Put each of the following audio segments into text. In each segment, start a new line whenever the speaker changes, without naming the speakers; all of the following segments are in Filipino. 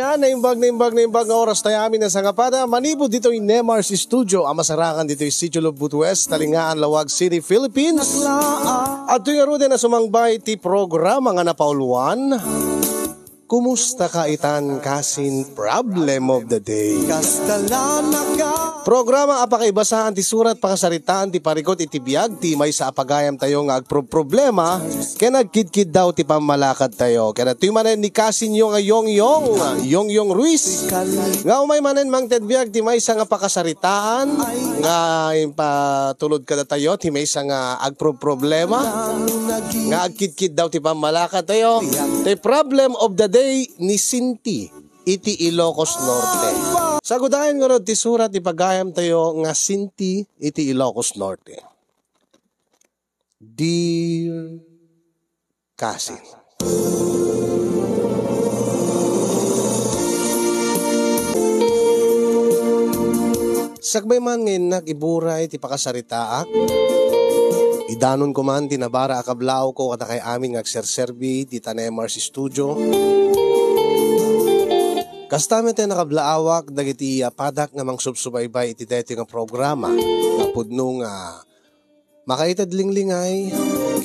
Ayan, naimbag nga oras tayo amin na sangapada. Manibod dito yung Nemars Studio. Ang masarakan dito yung Sitio Lubut West, Talingaan, Lawag City, Philippines. At yung arude na sumangbay ti programa nga na pauluan. Kumusta ka itan kasin problem of the day? Programa apakaibasahan ti surat pakasaritaan ti parikot iti biag ti may sa apagayam tayo nga agproblema kaya nagkidkid daw ti pamalakad tayo. Kaya tuy manen ni kasin yung Yongyong Ruiz nga umay manen mang ted biag ti may sa nga pakasaritaan nga patulod kada tayo ti may sa nga agproblema nga agkidkid daw ti pamalakad tayo. The problem of the day ni Sinti iti Ilocos Norte. Sagudayan nga ron ti surat ipagayam tayo nga Sinti iti Ilocos Norte. Dear Kasin, sagbay man ngin nagiburay ti pakasaritaak. Idanon ko man tinabara akablaw ko at kay amin nga agserserbi di Nemars Studio. Kastamet ay nakablaawak dagiti padak nga mang subsubaybay iti deti nga programa nga pudno nga makaitad linglingay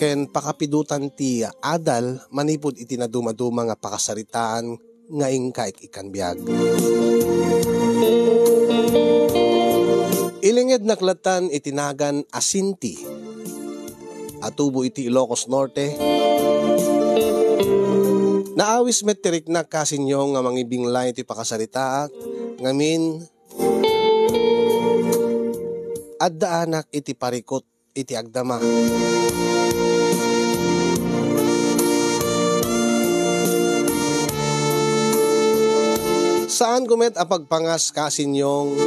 ken pakapidutan ti adal manipud iti naduma-duma nga pakasaritaan nga ingkaik ikan biag. Ilinged naklatan itinagan Asinti atubo iti Ilocos Norte. Naawis met tirik na kasinyo nga mangibing lain iti pakasaritaak ngamin adda anak iti parikot iti agdama. Saan kumet apagpangas kasinyong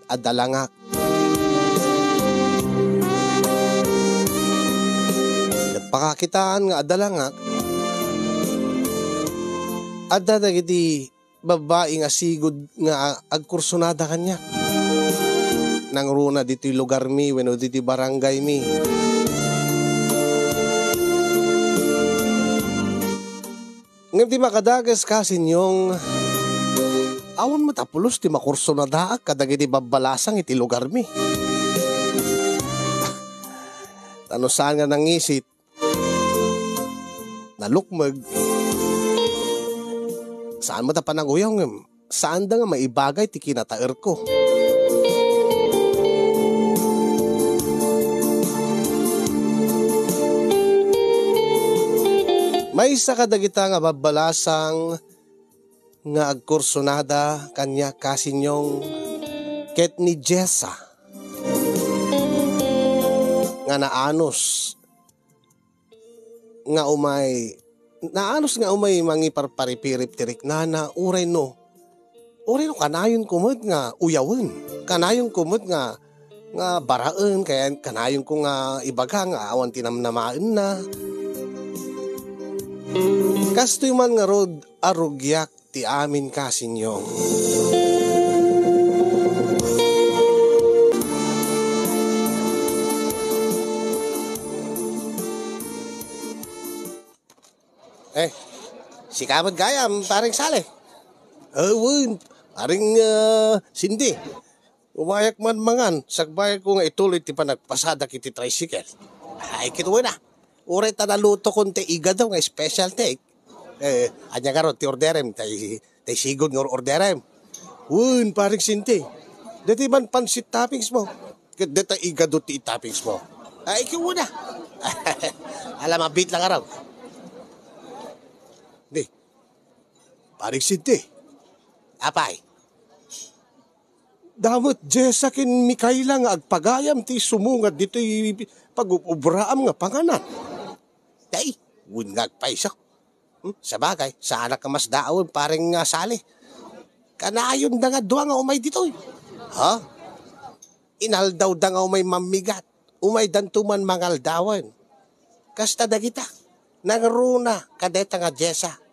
adalangak. Pakakitaan nga adalangak adda dagiti babae nga sigud nga agkursunada kanya nang runa dito lugar mi wenno dito barangay mi. Ngem di makadagas kasin yung awan matapulos ti makursunada kadagiti babalasang iti lugar mi. Ano saan nga nangisit nalukmag saan mo ta panaguyong saan da nga maibagay ti kinataer ko. May isa kadagita nga babalasang nga agkursonada kanya kasinyong ket ni Jessa nga naanos nga umay mangiparparipirip tirik na uray no kanayon kumot nga uyawen kanayon kumot nga baraan kaya kanayon ko nga ibaga nga awan tinamnamaan na kastoy man nga rod arugyak ti amin kasinyo. Si Kamad Gayam, paring sali. Paring Cindy. Umayak man mangan, sagbay ko nga ituloy ti panagpasada kiti tricycle. Ay, kituwa na. Uray tanaluto kon te iga daw nga special take. Anya nga ron, ti orderem, tay sigod nga orderem. Paring Cindy. Dati man pansit toppings mo. Dati iga do ti toppings mo. Ay, kituwa na. Alam, mabit lang araw. Paring Cindy. Apay. Damot Jessa kin Mikaela nga agpagayam ti sumungat dito pag-ubraam nga panganan. Day, wunag paisak. Sa bagay, sa anak ka mas daawon paring nga sali. Kanayon da nga duwa nga umay dito. Ha? Inaldaw da nga umay mamigat. Umay dantuman mangaldawan. Kasta da kita. Nangruna kadeta nga Jessa.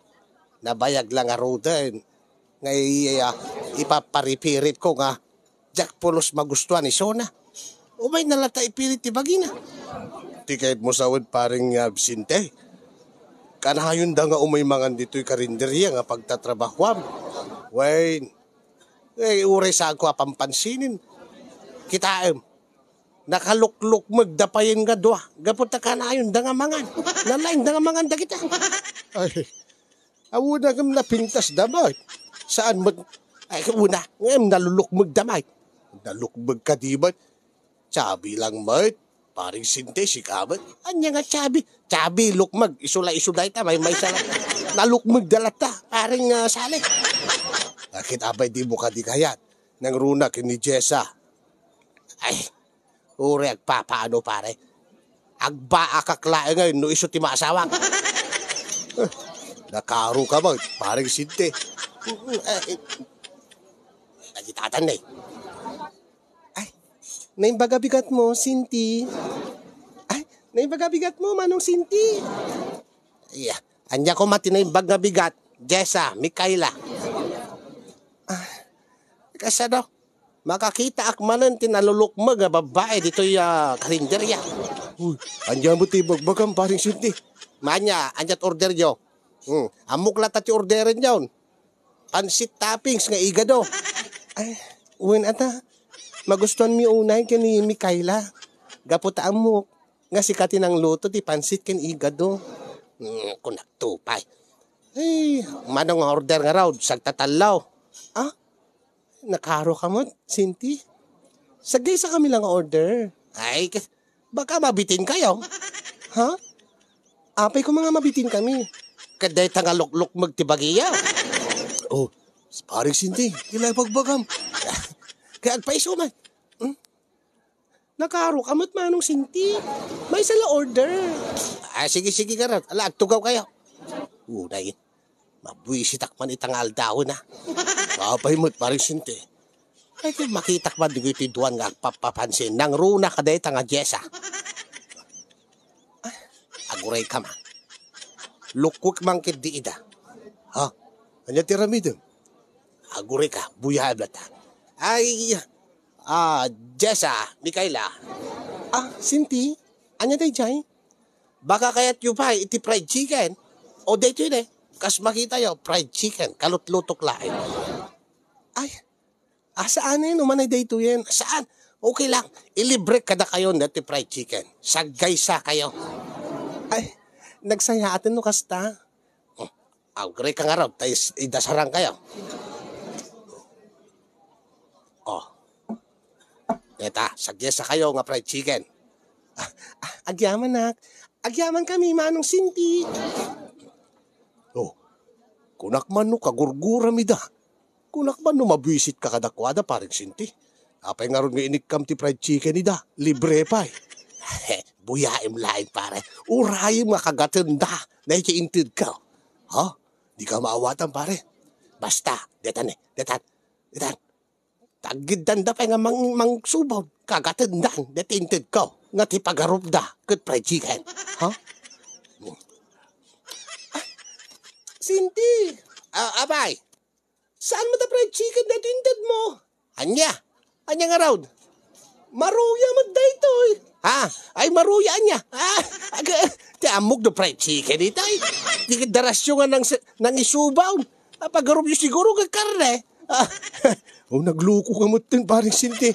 Nabayag lang nga roden. Ngay ipaparipirit ko nga Jack Pulos magustuhan ni Sona. Umay nalata ipirit ti bagina. Tikait mo sawad paring absinte. Kanayon da nga umay mangan dito'y karinderya nga pagtatrabahwam. Wen, uray sa ako pampansinin. Kitaem, nakalukluk magdapayin nga doa. Gapot na kanayon da nga mangan. Nalaing da nga mangan da kita. Ay, awo na kang napintas damay. Saan mag... Ay, una, ngayon nalulukmag damay. Nalukmag ka di ba? Sabi lang mait. Paring sinte si kabat. Anya nga chabi. Chabi, lukmag. Isula-isulay ta. May sarap. Nalukmag dalata. Paring sali. Bakit abay di mo ka di kayat? Nang runa kini Jessa. Ay, uri agpapaano pare. Agba akaklae ngayon no iso ti maasawang. Nakaro ka ba? Paring sinte. Nagitatan na eh. Naimbagabigat mo, Sinti. Ay, naimbagabigat mo, Manong Sinti. Yeah. Anya ko mati naimbagabigat. Jessa, Mikaela. Kasi ano, makakita akmanan tinalulukmag nga babae dito'y karinderya. Uy, anya mo tibagbagam, paring Sinti. Manya, anyat order nyo. Amok latat yung orderin nyo. Pansit toppings nga igado. Ay, uwin ata. Magustuhan mi unay ken ni Mikaela. Gaputa mo nga sikatin ang luto ti pansit ken igado. Kung nagtupay. Ay, manong order nga raw, sagtatalaw. Ah, nakaro ka mo, Sinti? Sagay sa kami lang order. Ay, baka mabitin kayo. Ha? Apay ko mga mabitin kami. Kaday tangalok-lok magtibagiya. Oh, paring Sinti, kilay pagbagam. Kaya agpaiso man. Nakaro kamot manong Sinti. May sala order. Sige ka rin. Ala, agtugaw kayo. Unay, mabuisitak man itangal daw na. Kapay mo't paring Sinti. Ay, makitak man di ko itiduan nga papapansin. Nang runa ka dahi tanga Jessa. Aguray ka man. Lukuk man kit di ida. Ha? Anya tiramidem? Aguray ka. Buyahan na ta. Ay, Jessa, Mikaela. Sinti, anya day jay? Baka kaya't yung pa, iti fried chicken. O dito yun eh, kas makita yo, fried chicken, kalutlutok lain. Ay, saan yun, umanay dito yun? Saan? Okay lang, ilibre kada kayo na iti fried chicken. Sagaysa kayo. Ay, nagsaya atin no kasta. Gray ka nga raw, tayo idasarang kayo. Eta, sagyesa kayo nga fried chicken. Agyaman nak. Agyaman kami, manong Sinti. Oh, kunak man no kagurgura mi da. Kunak man no mabisit ka kadakwada paring Sinti. Apay nga ron nga inikam ti fried chicken ni da. Libre pa eh. Buyaim lain pare. Urayim nga kagatenda. Naikiintid ka. Ha? Di ka maawatan pare. Basta, detan. Taggidan da pa nga mang subaw. Kagatendan, detinted ko. Nga ti pagarup da, kat fried chicken. Ha? Sinti! Abay, saan mo da fried chicken detinted mo? Anya nga raw. Maruya mo da ito eh. Ha? Ay maruya anya. Ti amok da fried chicken ito eh. Di darasyo nga nang isubaw. Pagarup yung siguro ka karne. Nagluko ka mo din, paring Sinti.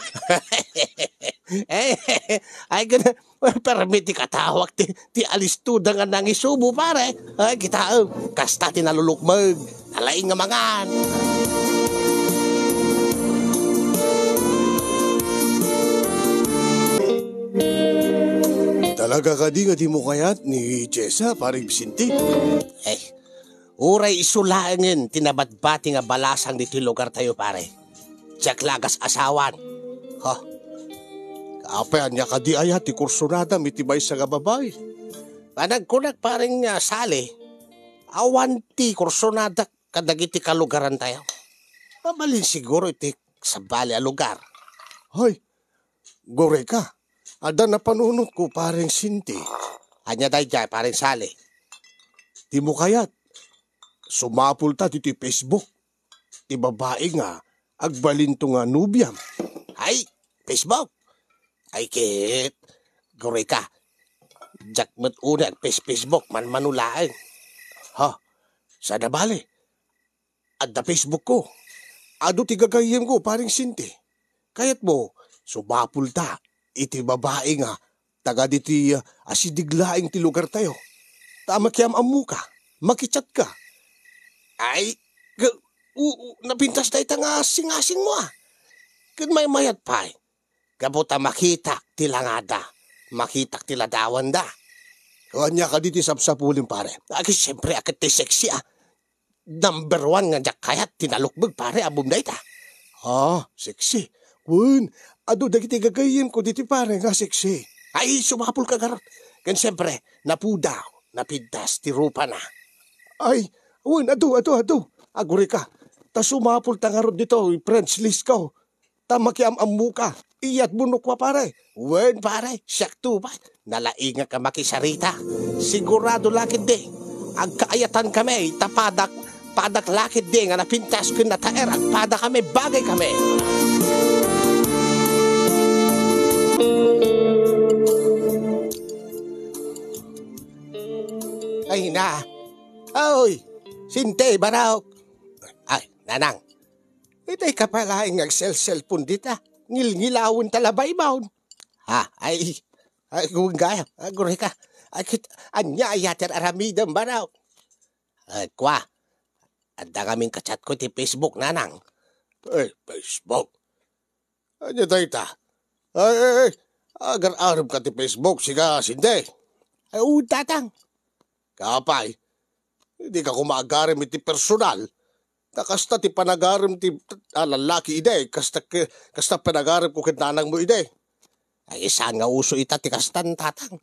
Ay, gana, permiti katawag, ti alistuda nga nang isubo, pare. Ay, kita, kasta tinalulukmag, nalaing nga mangan. Talaga ka di nga di mo kayat ni Jessa, paring Sinti? Uray isulaangin, tinabadbati nga balasang dito lugar tayo, pare. Tsak lagas asawan. Ha? Kaapay, anya ka di ayat, ti kursunada, mitibay sa gababay. Panagkunak paring sali, awan ti kursunada, kadagiti kalugaran tayo. Mabalin siguro iti sa bali a lugar. Hoy, gore ka. Ada na panunot ko, paring Sinti. Anya day jay, paring sali. Di mo kayat. Sumapul ta dito Facebook. Ti babae nga, agbalinto nga nubyam. Ay, Facebook. Ay, kit. Gore ka. Jakmet una, Facebook, manulain. Ha, sa nabali. At na Facebook ko. Ado ti gagayem ko, paring sinti. Kayat mo, sumapul ta. Iti babae nga. Taga diti asidiglaing ti lugar tayo. Tama kiyam amu ka. Makichat ka. Ay, napintas tayo nga singasing mo ah. Kun may mayat pa eh. Kabuta makita tilangada. Makita tiladawan da. Kanya ka diti sapsapulin pare. Aki siyempre akit ti sexy ah. Number 1 nga jak kayat tinalukbag pare abum da ita. Ah, sexy. Wun, ado dagiti gagayim ko diti pare nga sexy. Ay, sumapul ka garot. Kan siyempre, napudaw, napintas ti rupa na. Ay, wun, ado. Aguri ka. Ta sumapul ta garot dito, friends list ko. Ta makiam-amu ka. Iyat bunok pa pare. Wen pare, siyak tu pa. Nalainga ka makisarita. Sigurado lakid de. Agkaayatan kami, tapadak lakid de nga napintas ko na taer at pada kami, bagay kami. Ay na. Oy, sinte, baraok. Ay, nanang. Itay ka pala ang nag-cellphone dita. Ngilawon talabay baon. Ha, ay kung gaya, agure ka. Anya ayater aramidam baraw. Ay, kwa. Anda kaming kachat ko ti Facebook, nanang. Ay, Facebook? Anya tayo ta? Ay, agar-arab ka ti Facebook, siga, sinde. Ay, tatang. Kapay, hindi ka kumagarim iti personal. Kasta ti panagarim ti lalaki ide, kasta panagarim ko kinanang mo ide. Ay, saan nga uso ita ti kastan, tatang?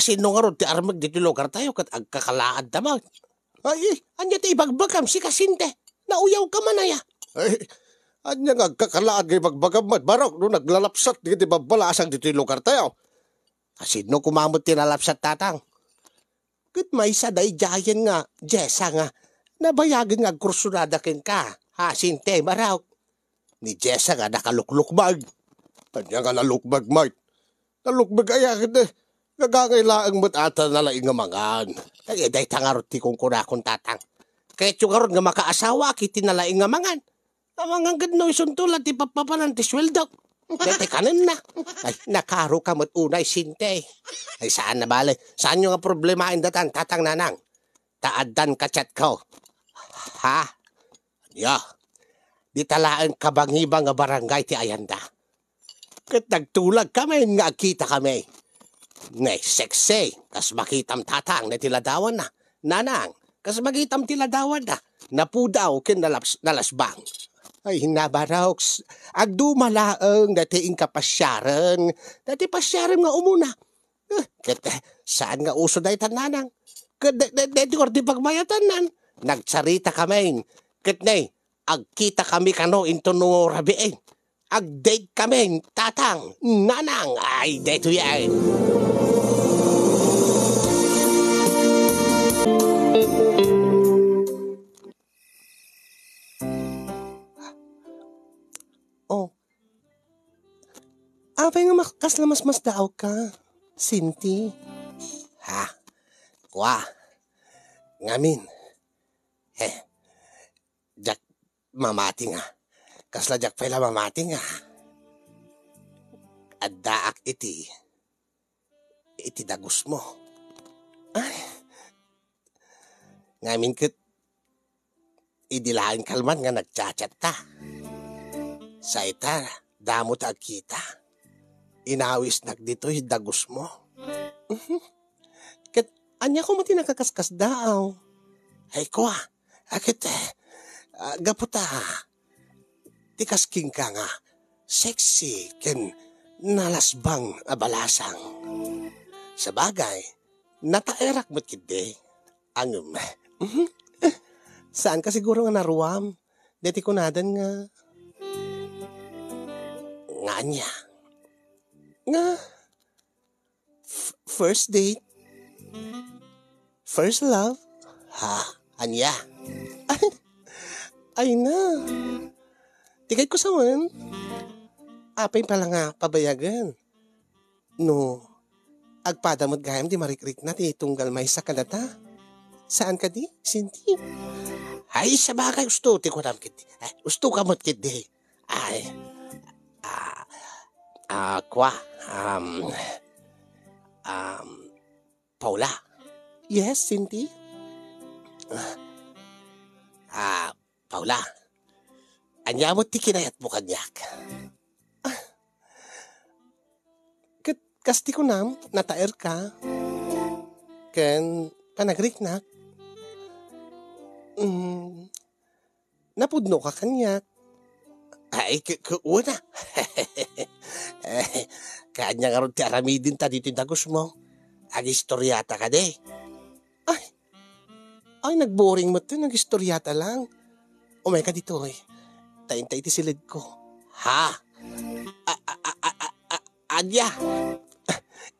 Sino nga ron ti armag dito lugar tayo kat agkakalaad naman. Ay, anya ti ibagbagam si kasinte. Nauyaw ka man aya. Ay, anya nga agkakalaad nga ibagbagam man. Barok, no naglalapsat di babalasang dito lugar tayo. Sino kumamot ti lalapsat, tatang? Kat may isa day jayan nga, Jessa nga, nabayagin nga kursunada ken ka. Ha, sinte, baraw. Ni Jessa nga nakaluklukbag. Kanya nga nalukbag, Mike. Nalukbag ayakin eh. Nagangailaang matata na laing nga mangan. Kaya day tangarot ti kong kunakon, tatang. Kaya tiyungarot nga makaasawa kiti na laing nga mangan. Amangang gano'y suntulan ti papapalan ti sweldo. Dete kanin na. Ay, nakaro ka mo't unay sinte. Ay, saan na bale? Saan nyo nga problemain datan, tatang nanang? Taadan ka chat ko. Ha? Ya. Di talaan kabangibang nga barangay ti ayanda. Kat nagtulag kami nga kita kami. Ngay, sexy. Kas makitam tatang na tiladawan na. Nanang, kas makitam tiladawan na. Napudaw kin nalasbang. Ay, hinabaroks. Agdumalaang dati kapasyaran. Dati pasyaran nga umuna. Saan nga uso na itan, nanang? Dati ko di pagmayatan nan. Nagsarita kami. Katnay, agkita kami kano into no rabiin. Ag-date kami, tatang, nanang. Ay, dito yan. Oh. Apay nga makaslamas-mas daw ka, Sinti. Ha? Kwa? Ngamin. Jak mamati nga. Kasla jak pala mamati nga. Addaak iti dagus mo. Ay. Ngamin kat idilain kalman nga nagchat-chat ta. Sa ita, damot agkita. Inawis nagdito'y dagus mo. Kat, anya ko mati nakakaskas daaw. Ay ko akit gaputa. Tikasking ka nga, sexy, ken nalasbang abalasang. Sa bagay, nataerak mo't kide. Ang saan ka siguro nga naruam? Deti ko nadan nga. Nga niya. Nga. First date? First love? Ha? Anya? Ay na. Tigay ko sawan. Apay pala nga pabayagan. No. Agpada mo't gayam di marikrik na ti tunggal may sa kanata. Saan ka di, Cindy? Ay, sa bagay, gusto. Ti ko naman kiti. Gusto ka mo't kiti. Ay, kwa, Paula. Yes, Cindy? Paula. Anya mo ti kinayat mo kanyak. Kasti ko nam, nataer ka. Ken, panagrik na. Napudno ka kanyak. Ay, una. Kanya nga ron ti aramidin ta dito yung dagos mo. Ag-istoryata ka de. Ay, nag-boring mo to. Nag-istoryata lang. Umay ka dito eh. Tayin-tay ti silid ko. Ha? Anya?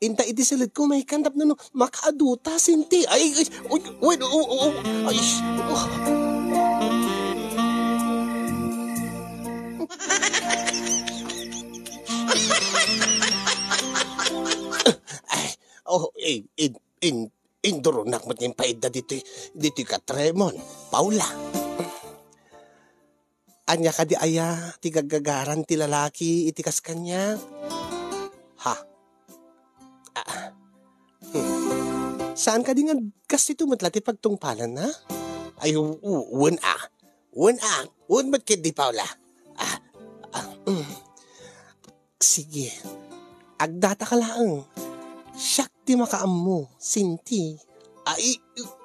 Inta iti silid ko. May kandap na no. Makaaduta, Sinti. Ay, wait, ay, Indurunak mo yung paida dito ka Tremon. Paula. Anya ka di aya, ti gagagaran ti lalaki, itikas kanya. Ha? Saan ka di nga kasi tumatla ti pagtungpalan na? Ay, un ba't di Paula? Sige, agdata ka lang. Siyak ti makaam mo, Sinti. Ay,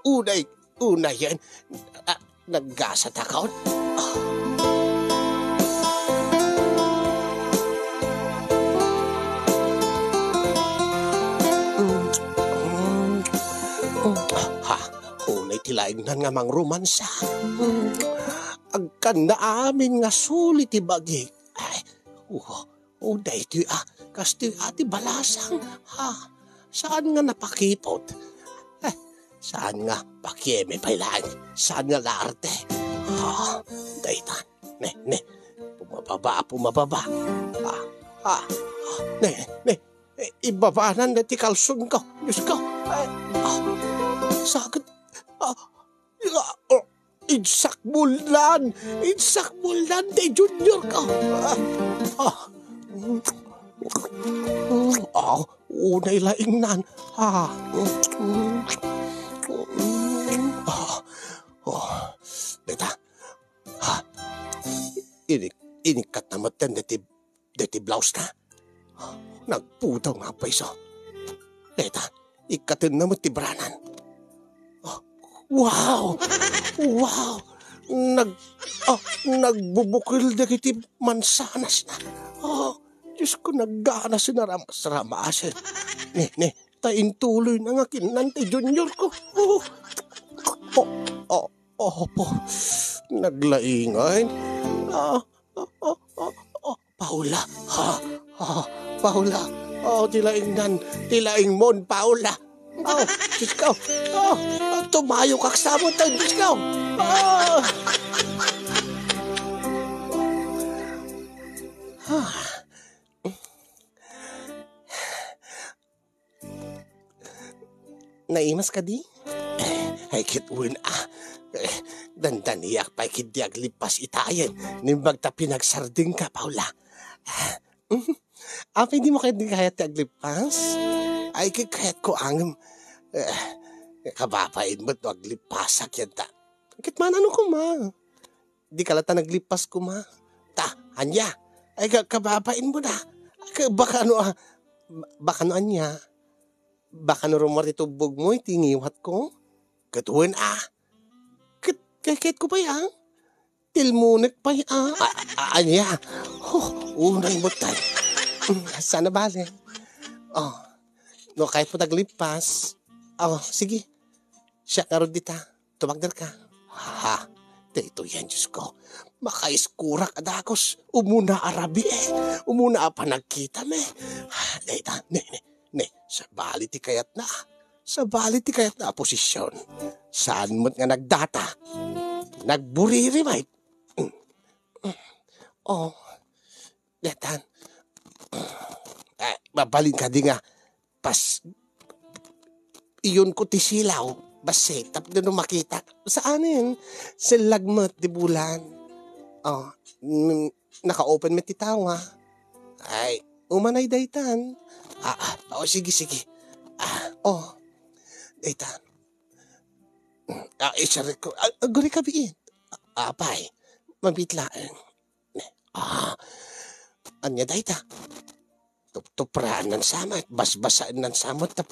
unay yan. Naggasat account. Unay tilaignan nga mang romansa. Agkan na amin nga sulit ti bagi. Ay, unay ti kasti ati balasang. Saan nga napakipot? Saan nga pakieme pailan? Saan nga larte? Daytan. Ne. Pumababa. Ibabanan na ti kalsun ko. Diyos ko. Sakit. Insakbulan de junior ko. Unay laingnan. Beta. Inikat na matan deti blouse na. Nagputaw nga pa iso. Beta, ikatin na mati branan. Wow! Nagbubukil na kiti mansanas na. Diyos ko, nagganas na ramasin. Ne, tayin tuloy na nga kinante junior ko. Po. Naglaingay. Paula. Paula. Tilaing mon, Paula. Diyos ko. Tumayo kaksamon tayo, Diyos ko. Naimas ka di? Ay kitwin dandan iyak pa ikidiag lipas itayan. Nimbag ta pinagsarding ka, Paula. Hindi mo kaya tiaglipas? Ay kikayat ko ang kabapain mo't aglipasak yan ta. Kitman ano ko ma? Di kalata naglipas ko ma. Anya? Ay kabapain mo na. Baka ano anya? Baka rumor itubog mo, itingiwat ko. Katuan Kakit ko pa yan. Tilmunik pa yan. Anya? Unay mo tayo. Sana bale. No, kahit po naglipas. Sige. Siya nga ron dita. Tumagdal ka. Dito yan, Diyos ko. Makaiskurak adakos. Umuna arabi Umuna pa nagkita me. Dita, ne. Sa balit ti kayat na posisyon. Saan mo't nga nagdata? Nagburiri, Datan. Babalin ka di nga. Pas, iyon ko ti silaw. basetap na makita. Saan yun? Sa lagmot di bulan. Oh, naka-open met titawa. Ay, umanay daytan. Sige. Daytan. Isari ko. Guri ka biin. Apay, mabitlaan. Anya dayta. Tupraan ng samot, basbasaan ng samot na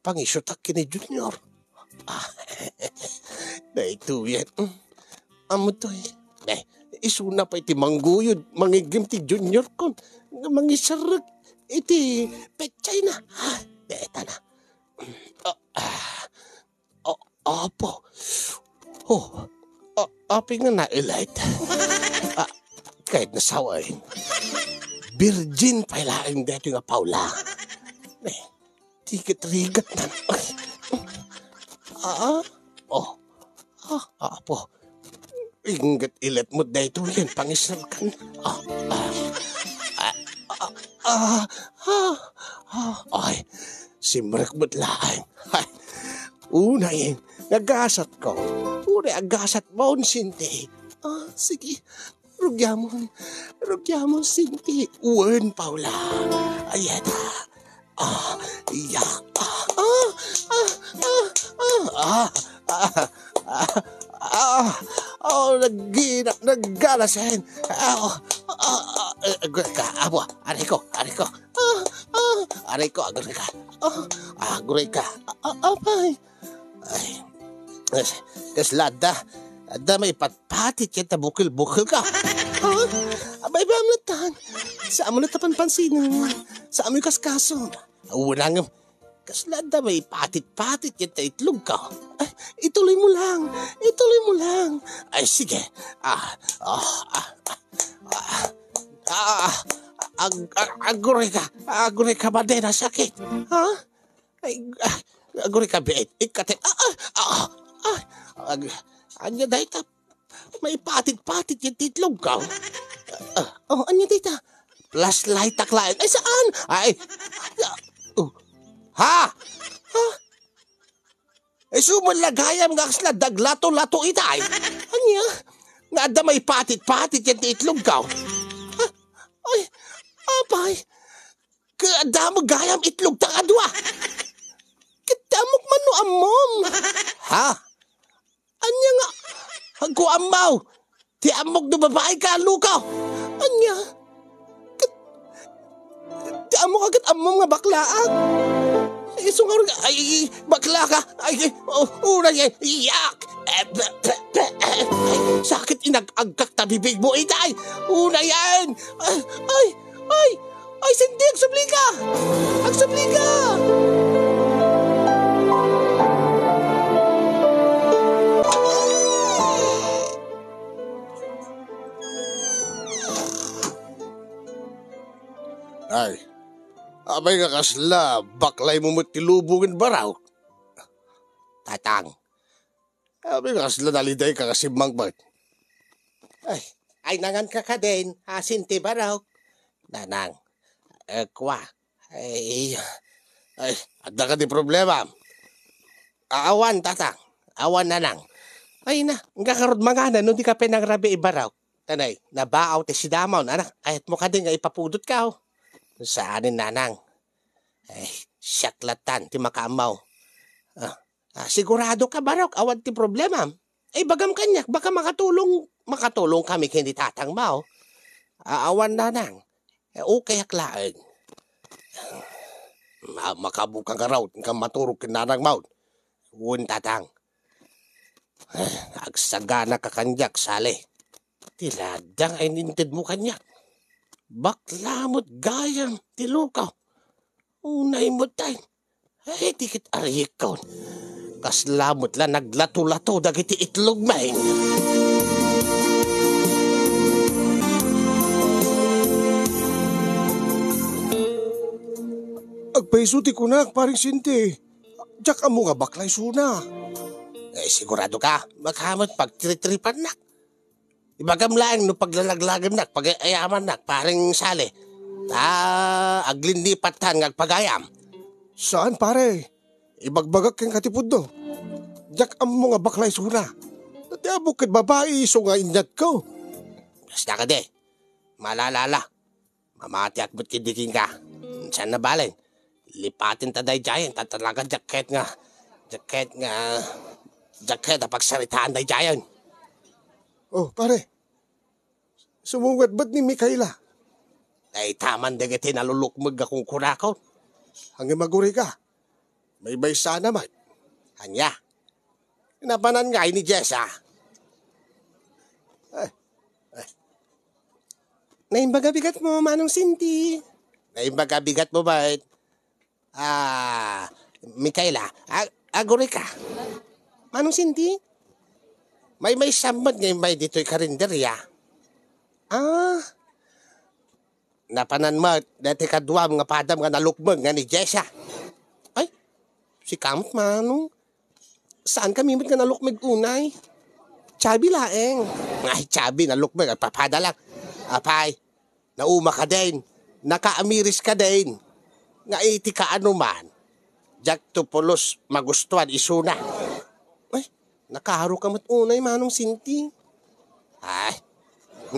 pangisyutak kini Junior. Na ito yan. Amo to eh. Isuna pa iti mangguyod, mangigim ti Junior kon. Mangisarag, iti petchay na. Beta na. Apo. Api nga na-elite. Kahit nasaway. Virgin pa ilaing dito nga Paula. Tigat-rigat na. Apo. Ingat ilet mo dito yan, pangisal ka na. Ay, simrek mo't laing. Una yun, nagasat ko. Una, agasat mo, Sinti. Sige. Rugyamon, Sinti. Uwan, Paula. Ayata. Naggalasin. Abo, ariko. Agurika. Apay. Ay, kaslada. Ada may patpatit yan na bukil-bukil ka. Abay ba amlatan? Sa amo na tapan-pansinan. Sa amo yung kaskaso. Unang, kaslada may patit-patit yan na itlog ka. Ay, ituloy mo lang. Ay, sige. Aguray ka ba din na sakit? Ha? Ay, aguray ka biit. Ikatin. Anya dayta, may patit-patit yung titlog ka. Anya dayta, flashlight taklain. Ay, saan? Ay, ha? Ay, sumalagayam nga kasla, daglato-lato itay. Anya, nga da may patit-patit yung titlog ka. Ay, apay, kada mo gayam itlog takadwa. Kada mo mano amom. Ha? Anya nga, hagko amaw, ti amok do babae ka, lukaw. Anya, ti amok agad amom nga baklaan. Isungar nga, ay, bakla ka, ay, unang yan, yak. Sakit inag-agkak na bibig mo, itay. Una yan. Ay, sindi, agsabli ka. Ay, abay nga kasla, baklay mo tilubungin baraw. Tatang, abay nga kasla naliday ka kasi mangbag. Ay, nangan ka din, Sinti baraw. Nanang, kwa, ay, ada ka di problema. Awan, tatang, awan nanang. Ay na, nga karod mga na, no di ka pinangrabi ibaraw. Tanay, nabaaw te si Damaw, anak, kahit mo ka din nga ipapudot ka, Saanin nanang? Ay, siyaklatan, ti makaamaw. Sigurado ka barok, awad ti problema. Ay, bagam kanyak, baka makatulong kami hindi tatang mao. Awan nanang. Okay aklaan. Makabukang ka raw, kang maturog kinanang mao. Uwan tatang. Agsagana ka kanyak, sali. Tiladang ay nintid mo kanyak. Baklamot gayam, tilukaw. Unay mo tayo. Ay, tikit arikaw. Kaslamot lang naglato-lato dagiti itlog main. Agpaisuti ko na, paring Sinti. Diyak amo nga baklay suna. Sigurado ka, maghamot pagtritripan nak. Ibagam lang no paglalaglagan nak, pag-ayaman nak, paring sali. Aglindipatan nga pagayam. Saan pare? Ibagbagak kang katipod no. Jak ang mga baklay suna. Dati abok kat babae iso nga inyat ko. Basta ka de. Malalala. Mamati at ba't kidiking ka. Saan na balin? Lipatin taday jayan. Tatalaga jacket nga. Jacket na pagsaritaan day jayan. Oh, pare. Sumungwat ba't ni Mikaela? Ay, taman dagiti nalulukmag akong kunakaw. Hanggang maguri ka. May baysa naman. Hanya. Napanan nga ni Jessa. Naimbagabigat mo, Manong Cindy. Naimbagabigat mo ba? Mikaela, aguri ka. Manong Cindy? May samad ngayon ba dito'y karinderya? Napanan mo, dati kadwam nga padam nga nalukmag nga ni Jessa. Ay, si kamot Manong. Saan kami nga nalukmag unay? Chabi laeng. Ay, chabi nalukmag. Papada lang. Apay, nauma ka din. Nakaamiris ka din. Nga iti ka ano man. Jak to pulos magustuhan isuna. Ay, nakaharo ka matunay Manong Cindy. Ay,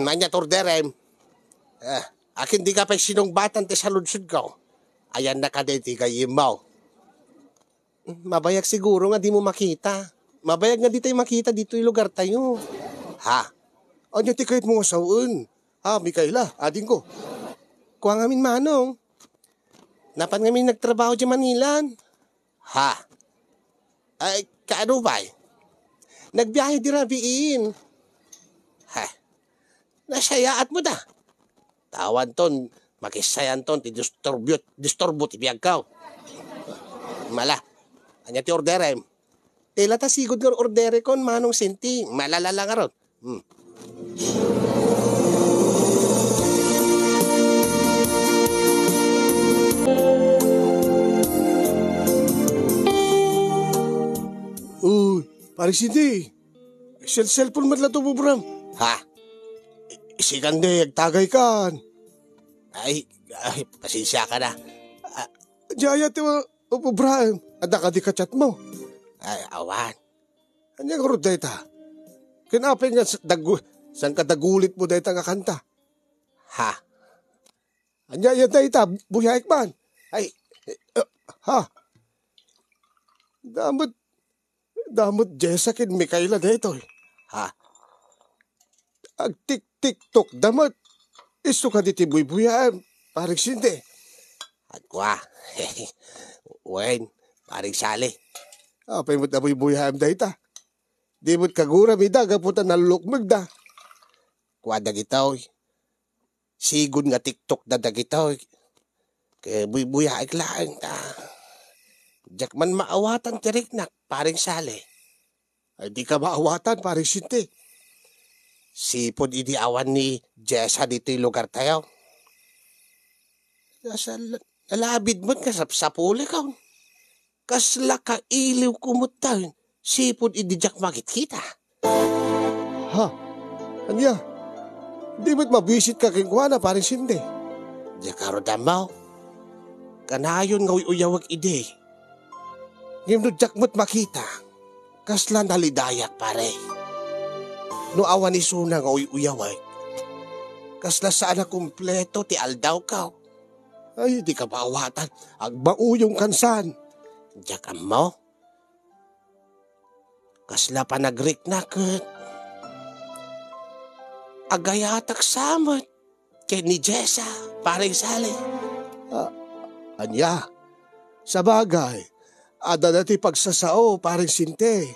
manya torderem. Akin di ka pa sinungbatan te sa lunsod ko. Ayan na ka din ti kayimaw. Mabayag siguro nga di mo makita. Mabayag nga di tayo makita dito yung lugar tayo. Ha? Anya ti kahit mo sawun. Mikaela, ading ko. Kuha ngamin Manong. Napan ngamin nagtrabaho dyan Manilan. Ha? Ay, kaano ba? Nagbiyahe di rabiin. Ha? Nasayaat mo da. Tawan ton, makisayan ton, ti disturbo ti biyag ka. Mala, anya ti orderem. Tila ta sigod nga ordere kon Manong Cindy. Malalala nga ron. Pare Cindy, cellphone man lang ito po, Bram. Ha? Sikande, agtagay kan. Ay, pasensya ka na. Jaya ti po, Bram. Ada ka di ka-chat mo. Ay, awan. Anya nga rin dayta. Kinapay nga saan ka dagulit mo dayta nga kanta. Ha? Anya yan dayta, buyaik man. Ay, ha? Damot Jessa kin Mikaela dito. Ha? Ag tik-tik-tok damot. Iso ka diti buy-buyaan. Paring Cindy. At kwa. Wen, paring Sally. Apay mo't na buy-buyaan dito. Di mo't kagura mida kaputa nalulukmag da. Kwa dagitaw. Sigod nga TikTok da dagitaw. Kaya buy-buyaan lang ta. Diyak man maawatan tirik na, paring Sally. Ay di ka maawatan, paring Cindy. Sipod idi awan ni Jessa dito yung lugar tayo. Nasa nalabid mo't kasapsapuli ka. Kasla ka iliw kumutang. Sipod idi diyak makit kita. Ha? Anya? Di mo't mabisit ka kingkwana, paring Cindy. Diyak karo damaw. Kanayon nga uyawag ide. Ngayon jak mo't makita, kasla nalidayak pare. No awan ni Suna nga uyaway, kasla saan na kumpleto ti aldaw ka. Ay, di ka maawatan, agbauyong kansan. Jak mo, kasla pa nagrik na kat. Agayatak samot, kay ni Jessa, paring Sally. Anya, sa bagay, ada dati pagsasao, paring Cindy.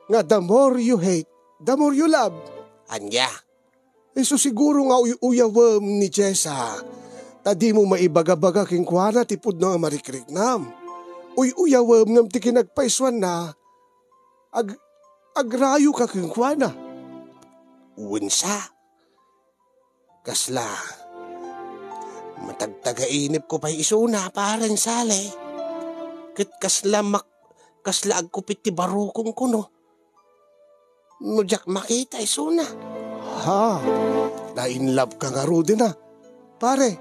Nga the more you hate, the more you love. Anya. So siguro nga uyawam ni Jessa. Tadi mo maibagabaga kingkwana tipod na marikriknam. Uyawam ngam ti kinagpaiswan na. Agrayo ka kingkwana. Unsa. Kasla. Matagtagainip ko pa'y isuna, paring Sally. Kasla agkupit ti barukong kuno. Nujak makita isuna. Ha? Na-inlove ka nga ro din na. Pare,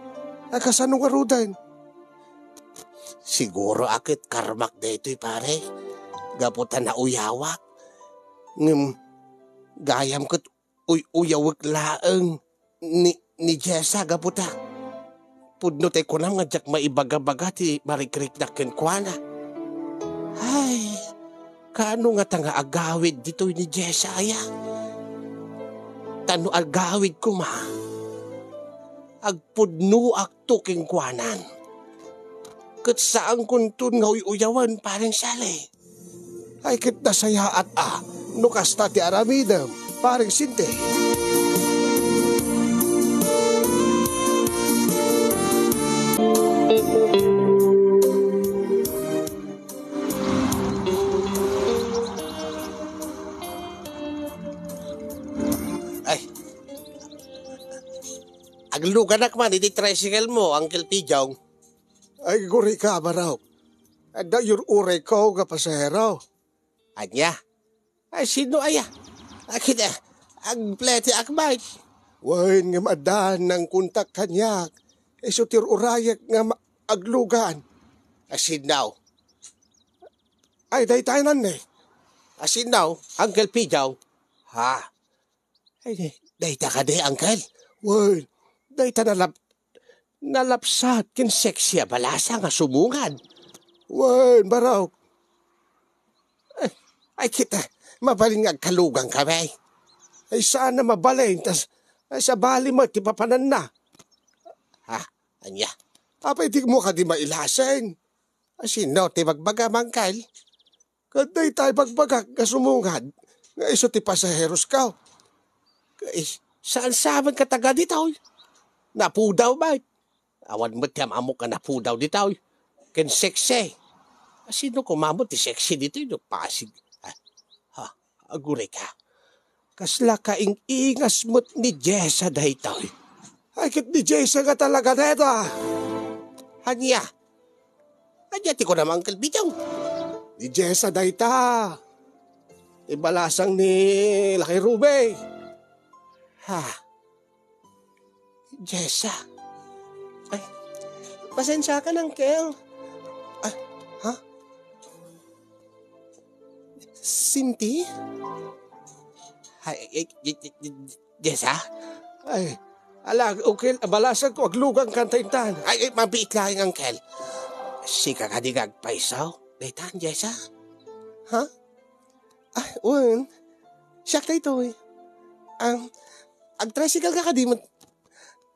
kasano nga ro din? Siguro akit karmak deto'y pare. Gaputan na uyawak. Ngem, gayam kat uyawak laeng. Ni Jessa gaputa. Pudno tayo ko nga jak maibaga-baga ti marikrik na kenkwana. Ay, kaano nga tanga agawid dito ni Jessa aya? Tano agawid ko ma? Agpudno akto kenkwanan. Kat saan kuntun nga uyawan parang sali. Ay kit nasaya at nukasta ti aramidam parang sinte. Ay, agluganak man, iti tricycle mo, Uncle Pijong.
Ay, guri ka ba raw? Ada yung uray ko nga pasahero.
Anya? Ay, sino aya? Akita, agplete akbay.
Wain nga madan ng kuntak kanyak. Iso tir urayak nga aglugan.
Asinaw.
Ay, day tayo nan eh.
Asinaw, Uncle Pijong. Ha? Ay, dayta ka de, Uncle.
Wain,
Dayta nalapsat kin seksya balasa nga sumungan.
wain baraw.
Ay kita, mabalin nga kalugang kami.
Ay sana mabalin, tas ay sa bali mo, ti papanan na.
Ha? Anya?
Apay di mo ka di mailasen.
Asinaw, ti bagbaga mangkal.
Kaday tayo bagbagak nga sumungan. Nga iso ti pasaheros ka.
Eh, saan saman ka taga dito? Napudaw ba? Awan mo tiyam amo ka napudaw dito. Ken seksi. Sino kumamot ti seksi dito? No, pasig. Ha? Agure ka. Kasla ka ingas mo't ni Jessa dahito.
Ay kit ni Jason ka talaga neta.
Hanya? Hanya ti ko naman kalbitaw.
Ni Jessa dayta. Ibalasang ni Laki Rube.
Ha? Jessa? Ay, pasensya ka ng Kel. Ay, ha? Sinti? Ay, Jessa?
Ay, alag, okay, balasan ko, aglugang kantaintan.
Ay, mabiit lang ang Kel. Sika ka di gagpaisaw. Daytan, Jessa? Ha? Ay, un. Siyak na ito eh. Ag-tricycle ka di mo.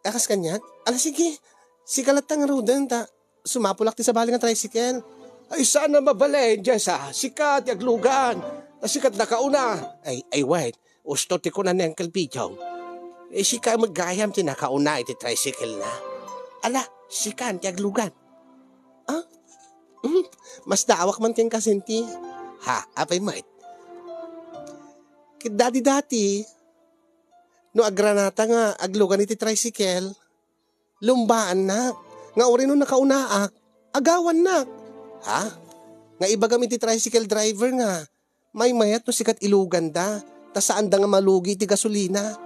Akas kanyan? Ala sige. Sikalat nga rodan ta. Sumapulak ti sa bali ng tricycle.
Ay, sana mabalin, Jessa. Sikat, aglugan. Sikat na kauna.
Ay, wait. Usto ti ko na ng kalpijong. Eh, sika maggayam ti nakauna iti tricycle na. Ala, sikan ti aglugan. Ah? Mas daawak man keng kasinti. Ha, apay mait. Dati-dati, no agranata nga aglugan iti tricycle, lumbaan na, nga ori no nakaunaak, agawan na. Ha? Nga iba gamit iti tricycle driver nga, may mayat no sikat ilugan da, ta saan da nga malugi ti gasolina.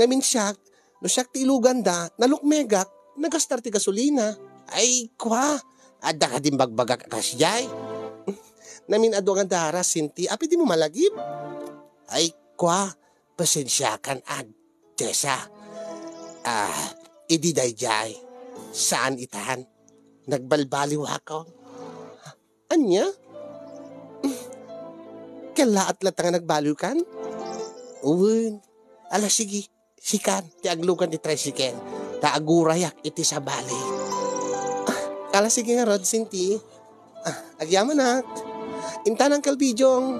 Nga siyak, no siyak ti ilugan da, nalukmegak, nagastar ti gasolina. Ay, kwa, ada ka din bagbagak kasyay. Namin ado nga daras, sinti, api di mo malagip. Ay, kwa, pasensyakan ad, Jessa. Idi dayjay, saan itahan? Nagbalbaliw ako. Anya? Kalaat lat nga nagbaliw kan? Uwin, ala sige, sikan, ti aglugan ti tricycle, taagurayak iti sa bali. Ala sige nga Rod, sinti. Agyaman na. Intan ang kalbijong.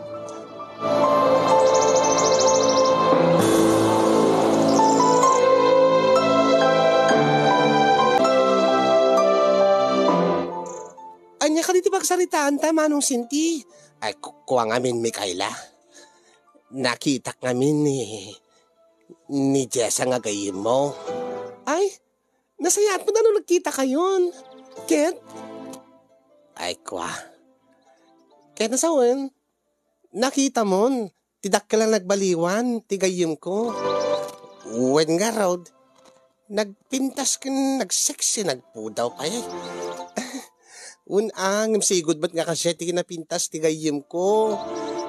Anya ka dito pagsaritaan ta, manong sinti. Ay, kuha ngamin, Mikaela. Nakita ngamin ni Jessa nga gayim mo. Ay, nasayat mo na nung nagkita kayon. Ket? Ay, kuha. Ket nasawan, nakita mo, tidak ka lang nagbaliwan, tigayim ko. Uwen nga, Rod. Nagpintas ka, nagseksi, nagpudaw pa eh. Unang, sigod ba't nga kasi ti kinapintas ti gayim ko.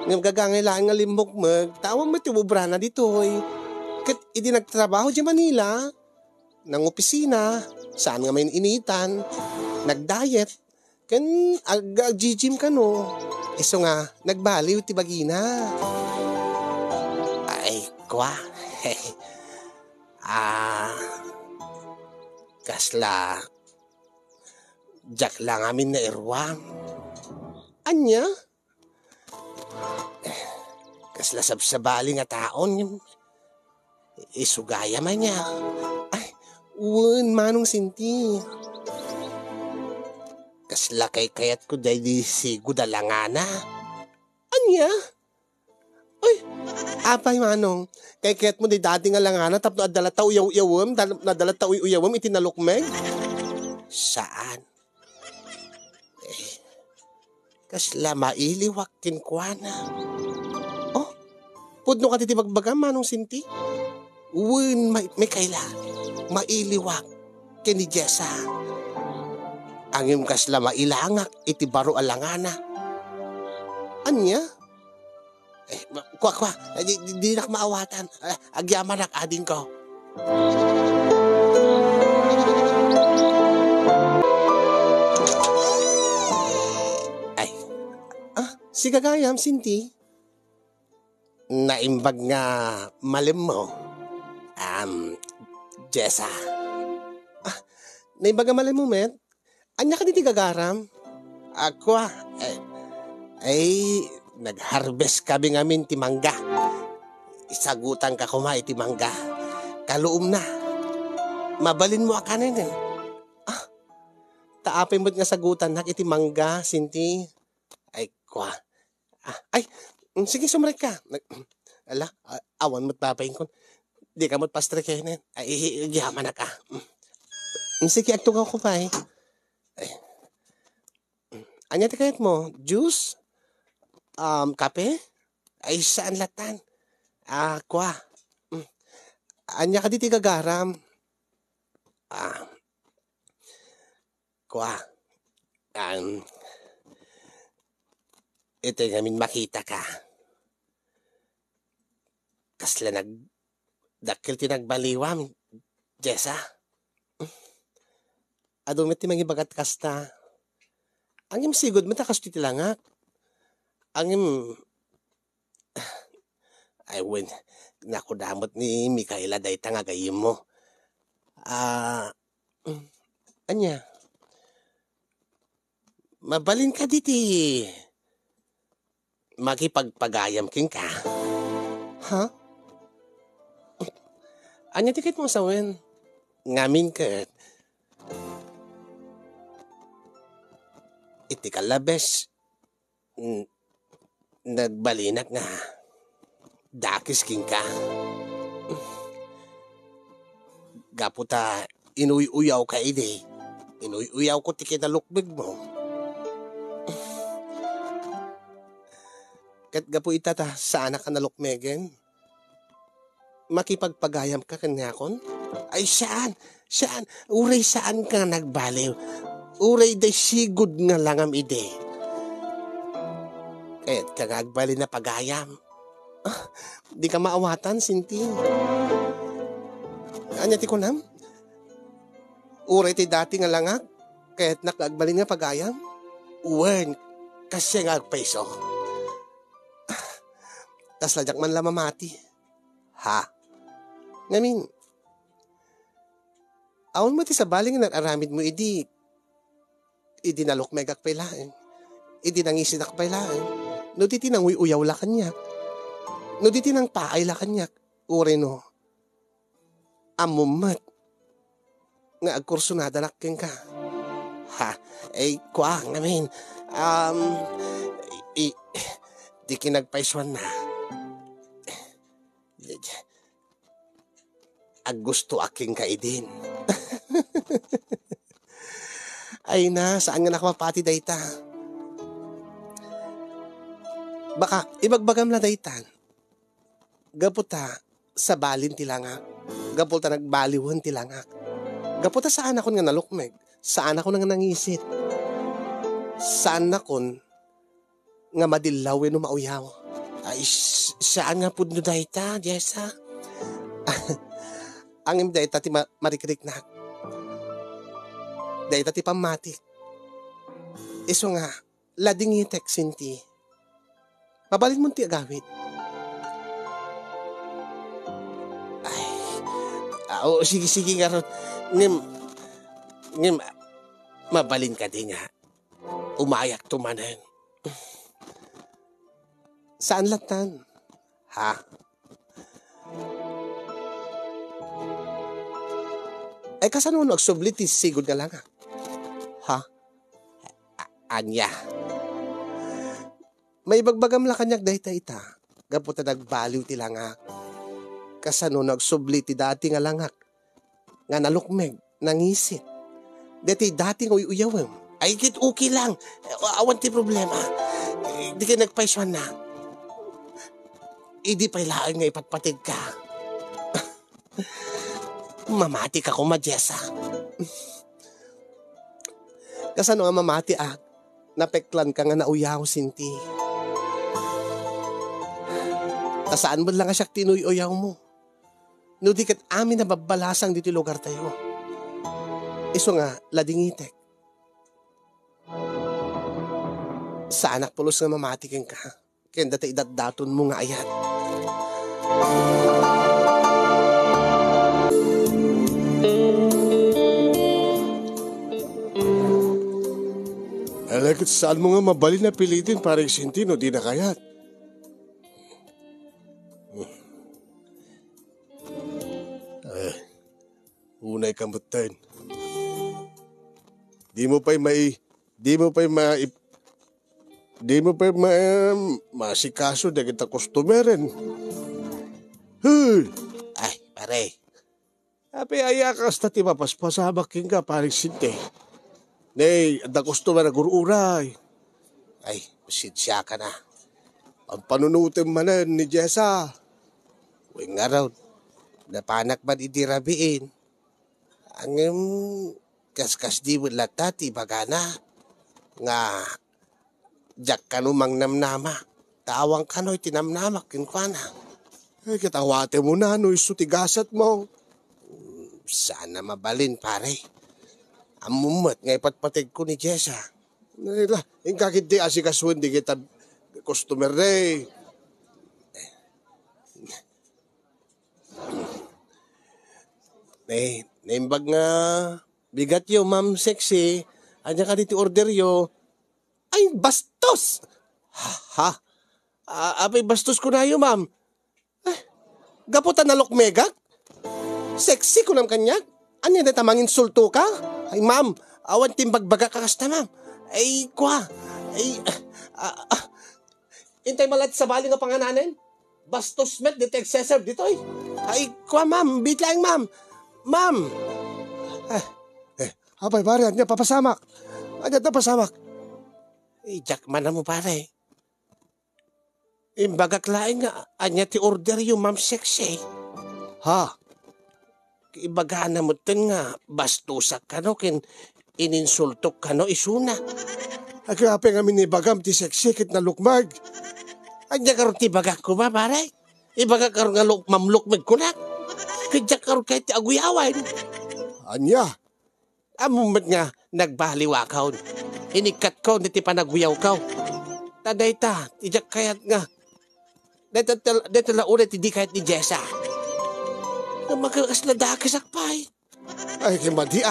Ngam gagangailangan nga limok tawang matibubra na dito eh. Kat idi nagtrabaho di Manila, ng opisina, saan nga may initan, nag-diet, kan ag-gym ka no. Eso nga, nagbaliw ti bagina. Ay, kwa. Kasla, jak lang amin na irwang. Anya? Kasla sabsabali nga taon, isugaya man niya. Ay, manong sinti. Kasla kayat ko dahil sigo dalangana. Anya? Ay, apay manong. Kayat mo di dati nga langana tapno adala ta uyaw-uyawam, nadala ta uyawam itinalukmeg. Saan? Kasla mailiwakin kwa na. Oh, pudno ka titi magbagam manong sinti? May kaila. Mailiwak kini Jessa. Angim kasla mailangak iti baro alangana. Anya? Kwa, di nak maawatan. Agyaman nak adin ko. Ay, si Gagayam, Sinti. Naimbag nga malim mo. Jessa. Naimbag nga malim mo, met? Anya ka diti Gagaram? Ako, nag-harvest kami ngamin ti mangga. Isagutan ka kumay ti mangga. Kaluom na. Mabalin mo akanin eh. Taapay mo't nga sagutan nak iti mangga, Sinti. Ay, kwa. Sige, sumrek ka. Awan mo't papayin ko. Di ka mo't pastrekenin. Ay, yaman na ka. Sige, agto ka kumay. Anya ti kayat mo? Juice? Kape? Ay, saan latan? Kwa. Anya ka diti Gagaram? Kwa. Ito namin makita ka. Kasla dakil tinagbaliwam, Jessa. Adumit ti mangibagat kasta. Angim sigod mo takas titilangak. Angim ay wen nakudamot ni Mikaela day tangagayim mo. Anya? Mabalin ka diti. Makipagpagayam king ka. Ha? Anya tikit mo sa wen? Ngamin ka. Iti kalabes. Nagbalinak nga. Dakis king ka. Gaputa, inuy-uyaw ka ide. Inuy-uyaw ko ti kinalukbig mo. Kat gapu itata, saan ka nalukmegen? Makipagpagayam ka kanyakon? Ay, saan? Saan? Uray saan ka nagbaliw? Uray day sigud nga langam ide. Kahit kagagbali na pagayam. Di ka maawatan, Sinti. Anya ti kunam? Uray ti dati nga langak, kahit nakagbali nga pagayam. Uwan, kasi nga agpaiso. Tas lajak man lamamati. Ha? Ngamin, awan mo ti sa baling nga nag-aramid mo, idi nalukmeg akpailain. Idi nangisin akpailain. No di tinanguy uyaw la kanyak. No di tinang paay la kanyak. Ure no. Amumat. Nga agkursunada nakking ka. Ha? Kwa, ngamin. Di kinagpaiswan na. Gusto aking kaidin. Ay na, saan nga nakamapati dayta? Baka ibagbagam na daytan. Gaputa sa balin tilangak. Gaputa nagbaliwan tilangak. Gaputa saan ako nga nalukmeg. Saan ako nga nangisit. Saan na kon nga madilawin no mauyaw? Ay, saan nga po no dayta, Jessa? Ang im dayta ti marikrik na. Dayta ti pamatik. Iso nga, lading itek sinti. Mabalin mo ti agawit. Ay, sige nga ron. Ngim, mabalin ka din nga. Umayak tumanan. Saan latan? Ha? Ay kasano nagsublit ti sigod nga lang ha? Anya. May bagbagam la kanyak dahita ita. Gaputa nagbaliw ti langak. Kasano nagsublit ti dati nga langak. Nga nalukmeg, nangisit. Dati nga uyuyawem. Ay kit okay lang. Awan ti problema. Di ka nagpaiswan na. Idi pailaan nga ipatpatid ka. Mamati ka ko, Jessa. Kasano nga mamati napeklan ka nga nauyaw sinti. Kasaan mo lang nga siya tinuy-uyaw mo. No di kat amin na babalasang dito lugar tayo. Iso nga, ladingitek. Sa anak pulos nga mamatikin ka. Kaya dati idadaton mo nga ayat.
Alakit saan mo nga mabali na pilitin parang sintino di na kayat. Unay kamutan. Di mo pa'y masikaso na kita kustomerin.
Ay, pare.
Ape ayakas na ti mapaspasabaking ka parang sinti. Nay, ada customer na gururay.
Ay, pasensya ka na.
Ang panunutin manan ni Jessa.
Uy nga raw, napanak man idirabiin. Ang kaskas di mo latati bagana. Nga, jak ka numang namnama. Tawang ka no'y tinamnamak kinkwana.
Ay, kitawate mo na, no, isutigasat mo.
Sana mabalin, pare. Amumot nga ipatpatig ko ni Jessa.
Nila, yung kakit di asikaswan di kita customer day.
Naimbag nga bigat yo, ma'am sexy. Anya ka dito order yo. Ay, bastos! Ha? Apay bastos ko na yo, ma'am. Gaputan na lokmegak? Sexy ko nam kanyak? Anya na tamang insulto ka? Ay, ma'am, awan timbagbaga ka kasta, ma'am. Ay, kwa. Ay, intay malat sa bali nga pangananin? Bastos met, dito excessive dito, ay. Ay, kwa, ma'am, bitlang, ma'am. Ma'am!
Apay, pare, anya papasamak. Anya papasamak.
Jack man na mo, pare. Imbagak laing nga, anya ti order yung ma'am sexy.
Ha?
Ibaga na mo ten nga, bastusak ka no, ininsultok ka no, isuna.
Agrape nga minibagam ti seksikit na lukmag.
Anya karon ti bagak ko ba, pare? Ibaga karon nga mamlukmag ko na. Kaya karon kahit ti aguyawan.
Anya?
Amumat nga, nagbaliwa ka. Inikat ko, niti panaguyaw ka. Taday ta, tijak kayat nga. Dito la ulit, hindi kahit ni Jessa. Magakas na dakisak pa eh.
Ay, kimadi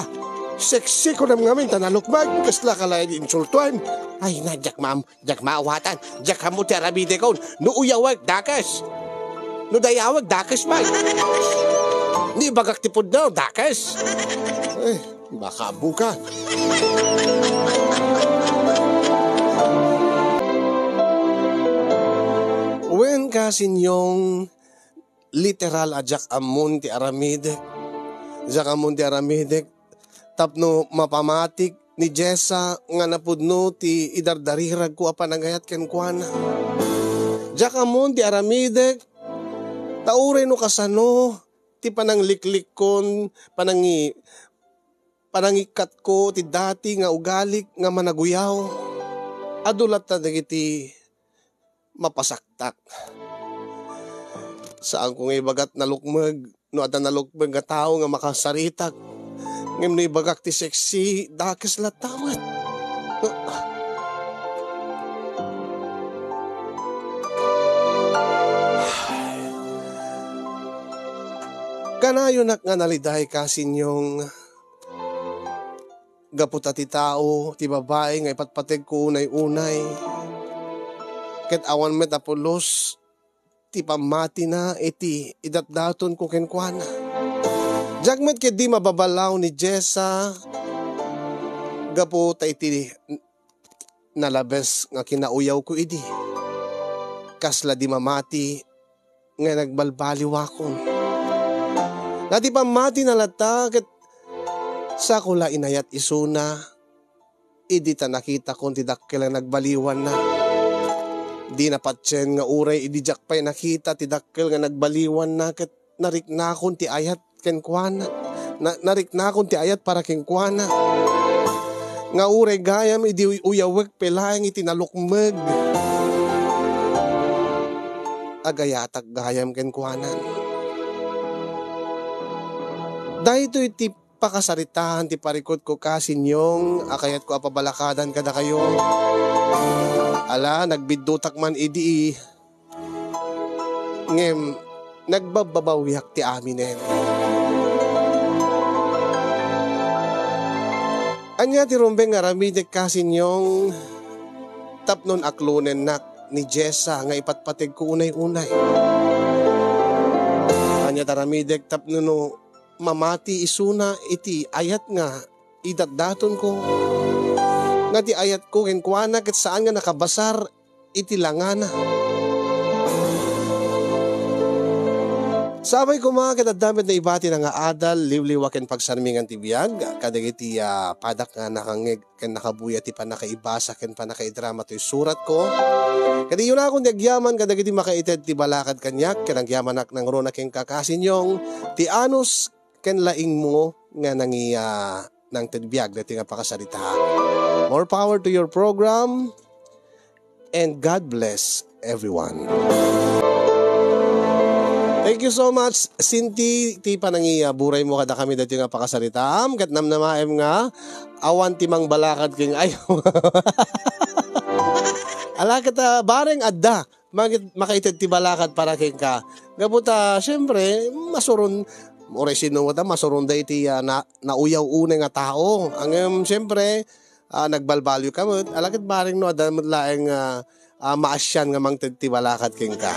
Seksi ko nam ngamin, tanalukmag. Kasla ka lang insultuan.
Ay na, Jack ma'am. Jack maawatan. Jack hamu ti arabide ko. No uyawag, dakas. No dayawag, dakas man. Ni bagak tipod na, dakas.
Ay, baka buka.
Wen kasin yung literal ajak amun ti aramidek. Jak amun ti aramidek. Tapno mapamatik ni Jessa nga napudno ti idardarirag ko apanagayat ken kuana. Jak amun ti aramidek. Tauray no kasano ti panangliklik kon panangikat ko ti dati nga ugalik nga managuyaw. adulat na dagiti mapasaktak. Saan ko nga ibagat nalukmag, no ada nalukmag nga tao nga makasaritak, ngem no ibagak ti sexy, dakes latamat. Kanayon nga naliday kasinyong gaputa ti tao, ti babae nga ipatpateg ko unay-unay. Ket awan met apulos, ti pamati na iti idatdaton ko kenkwana. Jagmet ket di mababalaw ni Jessa, gaputa iti nalabes nga kinauyaw ko idi. Kasla di mamati nga nagbalbaliwakon. Nati pamati na lata ket sa kula inayat isuna, idi ta nakita kon ti dakkel nagbaliwan na. Di napatsen nga uray idi jakpay nakita ti dakkel nga nagbaliwan na ket nariknakon ti ayat kenkwana. Nariknakon ti ayat para kenkwana. Nga uray gayam idi uyawek pelayang iti nalukmeg. Agayatak gayam kenkwanan. Dahito iti pakasaritahan ti parikot ko kasinyong akayat ko apabalakadan kada kayo. Ala, nagbidutak man idi ngem nagbababawiak ti aminen. Anya ti rumbeng nga ramidek kasinyong tapnon aklunen nak ni Jessa nga ipatpateg ko unay-unay. Anya taramidek tapnon mamati isuna iti ayat nga idatdaton ko. Nga ti ayat ko kenkwana ket saan nga nakabasar iti langana. Sabay ko mga kadadamit na ibati na nga adal, liwliwa ken pagsarmingan ti biyag, kadagiti padak nga nakangeg ken nakabuya ti panakaibasa ken panakaidrama ti surat ko. Kadi yun akong nagyaman kadagiti makaited ti balakad kanyak, ken nagyamanak ng rona ken kakasinyong ti anus ken laing mo nga nangiya ng tedbiyag na tinga pakasarita. More power to your program and God bless everyone. Thank you so much, Sinti, ti panangiya buray mo kada kami dati nga pakasaritam kat namnamaem nga awan timang balakad king ayaw. Ala kita bareng adda makaited ti balakad para king ka. Gabuta syempre masuron oray sinuwata masurunday iti nauyaw unay nga tao. Ang siyempre, nagbalbalyo ka mo. Alakit baring no, adamot laeng maasyan nga mang ti balakad king ka.